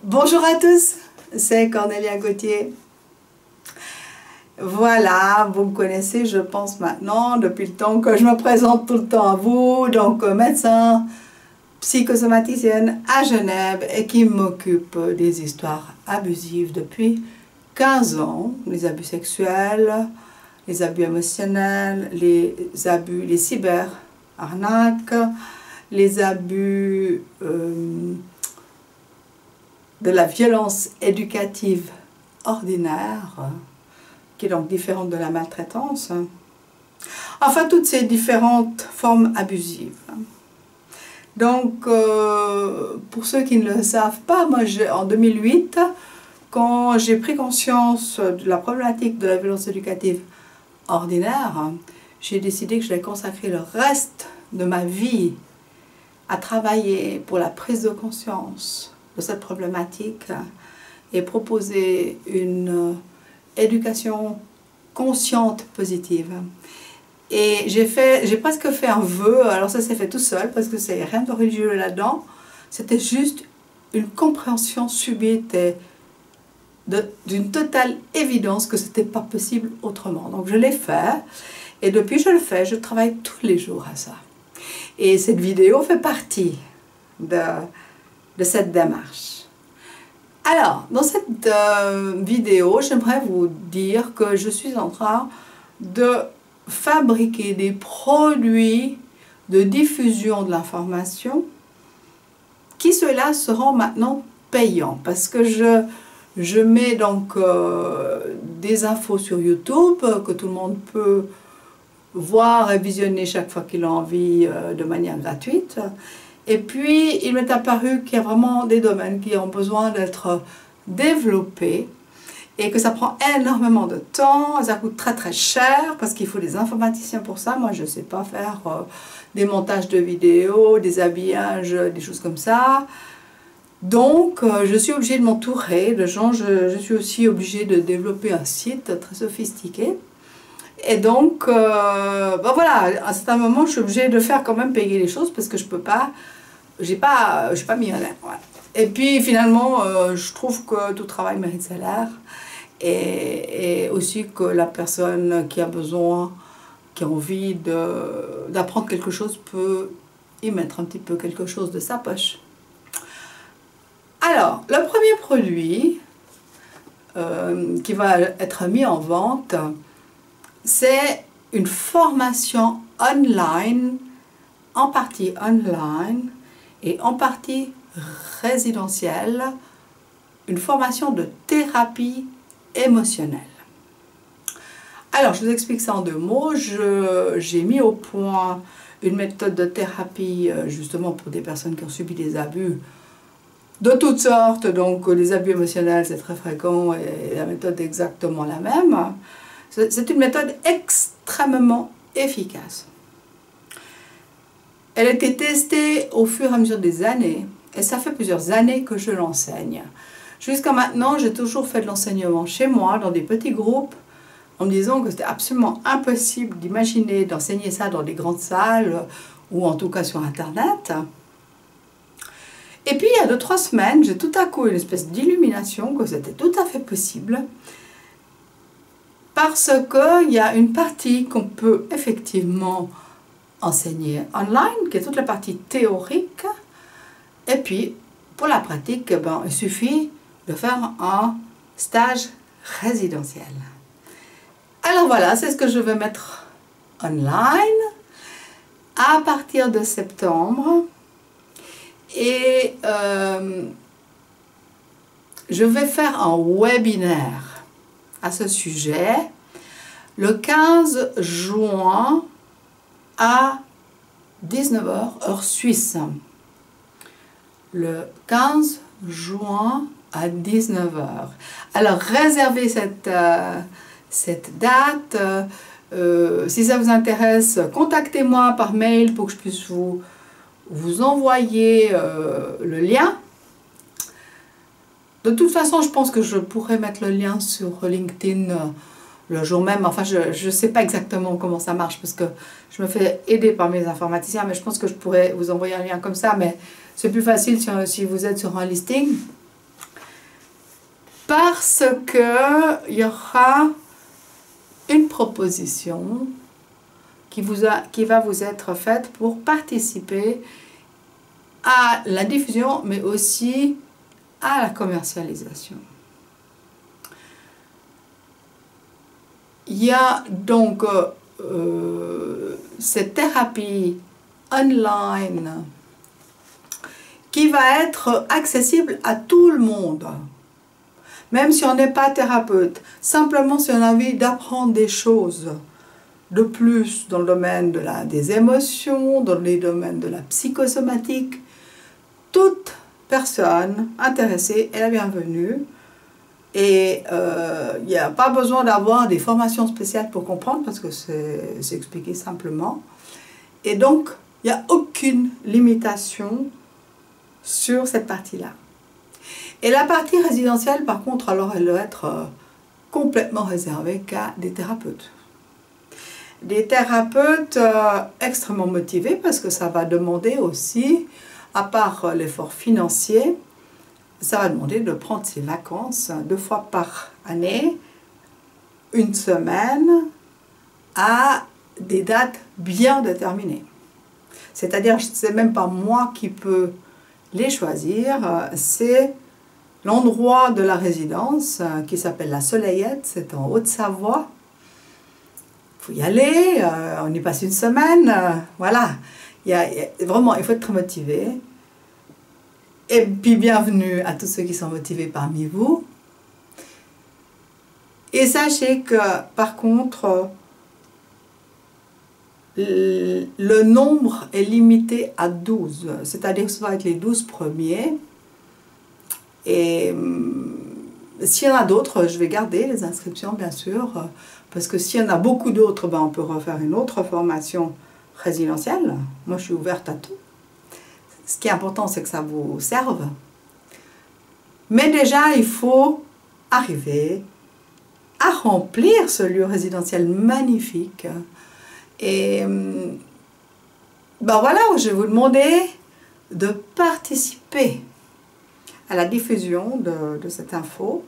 Bonjour à tous, c'est Cornelia Gauthier. Voilà, vous me connaissez, je pense maintenant, depuis le temps que je me présente tout le temps à vous, donc médecin, psychosomaticienne à Genève et qui m'occupe des histoires abusives depuis 15 ans, les abus sexuels, les abus émotionnels, les abus, les cyber-arnaques, les abus de la violence éducative ordinaire, qui est donc différente de la maltraitance. Enfin, toutes ces différentes formes abusives. Donc, pour ceux qui ne le savent pas, moi, en 2008, quand j'ai pris conscience de la problématique de la violence éducative ordinaire, j'ai décidé que j'allais consacrer le reste de ma vie à travailler pour la prise de conscience de cette problématique et proposer une éducation consciente positive. Et j'ai presque fait un vœu, alors ça s'est fait tout seul parce que c'est rien de religieux là-dedans, c'était juste une compréhension subite et d'une totale évidence que c'était pas possible autrement. Donc je l'ai fait et depuis je le fais, je travaille tous les jours à ça. Et cette vidéo fait partie de cette démarche. Alors, dans cette vidéo, j'aimerais vous dire que je suis en train de fabriquer des produits de diffusion de l'information qui, ceux-là, seront maintenant payants parce que je mets donc des infos sur YouTube que tout le monde peut voir et visionner chaque fois qu'il a envie de manière gratuite. Et puis, il m'est apparu qu'il y a vraiment des domaines qui ont besoin d'être développés et que ça prend énormément de temps, ça coûte très très cher parce qu'il faut des informaticiens pour ça. Moi, je ne sais pas faire des montages de vidéos, des habillages, des choses comme ça. Donc, je suis obligée de m'entourer de gens. Je suis aussi obligée de développer un site très sophistiqué. Et donc, ben voilà, à un certain moment, je suis obligée de faire quand même payer les choses parce que je peux pas, j'ai pas millionnaire. Voilà. Et puis finalement, je trouve que tout travail mérite salaire et aussi que la personne qui a besoin, qui a envie d'apprendre quelque chose peut y mettre un petit peu quelque chose de sa poche. Alors, le premier produit qui va être mis en vente, c'est une formation online, en partie online et en partie résidentielle, une formation de thérapie émotionnelle. Alors, je vous explique ça en deux mots. J'ai mis au point une méthode de thérapie justement pour des personnes qui ont subi des abus de toutes sortes. Donc, les abus émotionnels, c'est très fréquent et la méthode est exactement la même. C'est une méthode extrêmement efficace. Elle a été testée au fur et à mesure des années, et ça fait plusieurs années que je l'enseigne. Jusqu'à maintenant, j'ai toujours fait de l'enseignement chez moi, dans des petits groupes, en me disant que c'était absolument impossible d'imaginer d'enseigner ça dans des grandes salles, ou en tout cas sur Internet. Et puis, il y a 2-3 semaines, j'ai tout à coup une espèce d'illumination que c'était tout à fait possible, parce qu'il y a une partie qu'on peut effectivement enseigner online, qui est toute la partie théorique, et puis pour la pratique, ben, il suffit de faire un stage résidentiel. Alors voilà, c'est ce que je vais mettre online à partir de septembre, et je vais faire un webinaire à ce sujet le 15 juin à 19 h, heure suisse. Le 15 juin à 19 h. Alors, réservez cette date. Si ça vous intéresse, contactez-moi par mail pour que je puisse vous envoyer le lien. De toute façon, je pense que je pourrais mettre le lien sur LinkedIn le jour même. Enfin, je ne sais pas exactement comment ça marche parce que je me fais aider par mes informaticiens, mais je pense que je pourrais vous envoyer un lien comme ça. Mais c'est plus facile si vous êtes sur un listing. Parce qu'il y aura une proposition qui va vous être faite pour participer à la diffusion, mais aussi à la commercialisation. Il y a donc cette thérapie online qui va être accessible à tout le monde. Même si on n'est pas thérapeute, simplement si on a envie d'apprendre des choses de plus dans le domaine des émotions, dans les domaines de la psychosomatique, toute personne intéressée est la bienvenue. Et il n'y a pas besoin d'avoir des formations spéciales pour comprendre, parce que c'est expliqué simplement. Et donc, il n'y a aucune limitation sur cette partie-là. Et la partie résidentielle, par contre, alors elle doit être complètement réservée qu'à des thérapeutes. Des thérapeutes extrêmement motivés, parce que ça va demander aussi, à part l'effort financier, ça va demander de prendre ses vacances 2 fois par année, 1 semaine, à des dates bien déterminées. C'est-à-dire, ce n'est même pas moi qui peux les choisir, c'est l'endroit de la résidence qui s'appelle la Soleillette, c'est en Haute-Savoie. Il faut y aller, on y passe 1 semaine, voilà. Vraiment, il faut être très motivé. Et puis bienvenue à tous ceux qui sont motivés parmi vous. Et sachez que par contre, le nombre est limité à 12, c'est-à-dire que ça va être les 12 premiers. Et s'il y en a d'autres, je vais garder les inscriptions bien sûr, parce que s'il y en a beaucoup d'autres, ben, on peut refaire une autre formation résidentielle. Moi je suis ouverte à tout. Ce qui est important, c'est que ça vous serve. Mais déjà, il faut arriver à remplir ce lieu résidentiel magnifique. Et ben voilà, je vais vous demander de participer à la diffusion de cette info.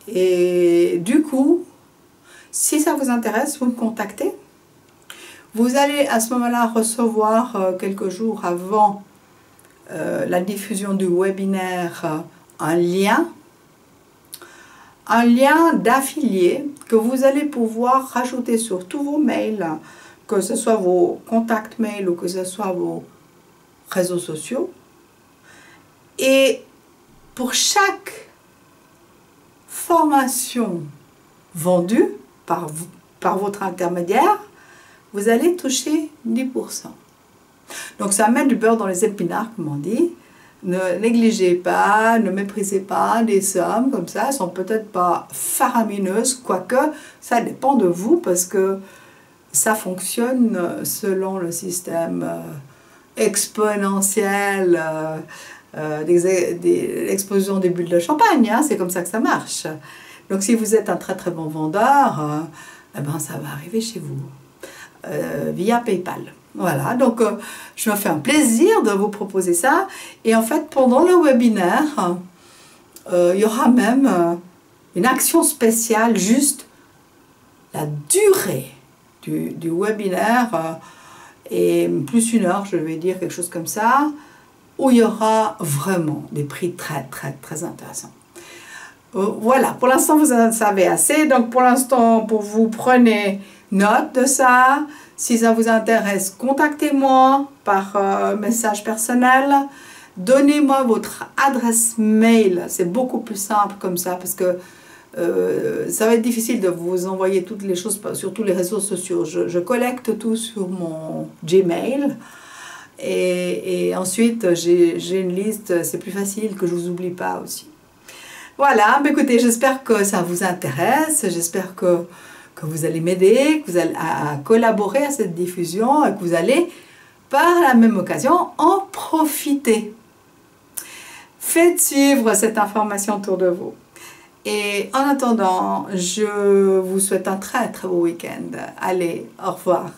Et du coup, si ça vous intéresse, vous me contactez. Vous allez à ce moment-là recevoir quelques jours avant la diffusion du webinaire, un lien d'affilié que vous allez pouvoir rajouter sur tous vos mails, que ce soit vos contacts mails ou que ce soit vos réseaux sociaux. Et pour chaque formation vendue par votre intermédiaire, vous allez toucher 10%. Donc ça met du beurre dans les épinards, comme on dit. Ne négligez pas, ne méprisez pas des sommes comme ça. Elles ne sont peut-être pas faramineuses, quoique ça dépend de vous, parce que ça fonctionne selon le système exponentiel l'explosion des bulles de champagne. Hein, c'est comme ça que ça marche. Donc si vous êtes un très très bon vendeur, eh ben, ça va arriver chez vous via PayPal. Voilà, donc je me fais un plaisir de vous proposer ça. Et en fait, pendant le webinaire, il y aura même une action spéciale, juste la durée du webinaire, et plus 1 heure, je vais dire quelque chose comme ça, où il y aura vraiment des prix très très très intéressants. Voilà, pour l'instant vous en savez assez, donc pour l'instant, pour vous, prenez note de ça. Si ça vous intéresse, contactez-moi par message personnel. Donnez-moi votre adresse mail. C'est beaucoup plus simple comme ça, parce que ça va être difficile de vous envoyer toutes les choses sur tous les réseaux sociaux. Je collecte tout sur mon Gmail. Et ensuite, j'ai une liste. C'est plus facile que je ne vous oublie pas aussi. Voilà, mais écoutez, j'espère que ça vous intéresse. J'espère que vous allez m'aider, que vous allez à collaborer à cette diffusion et que vous allez, par la même occasion, en profiter. Faites suivre cette information autour de vous. Et en attendant, je vous souhaite un très très beau week-end. Allez, au revoir.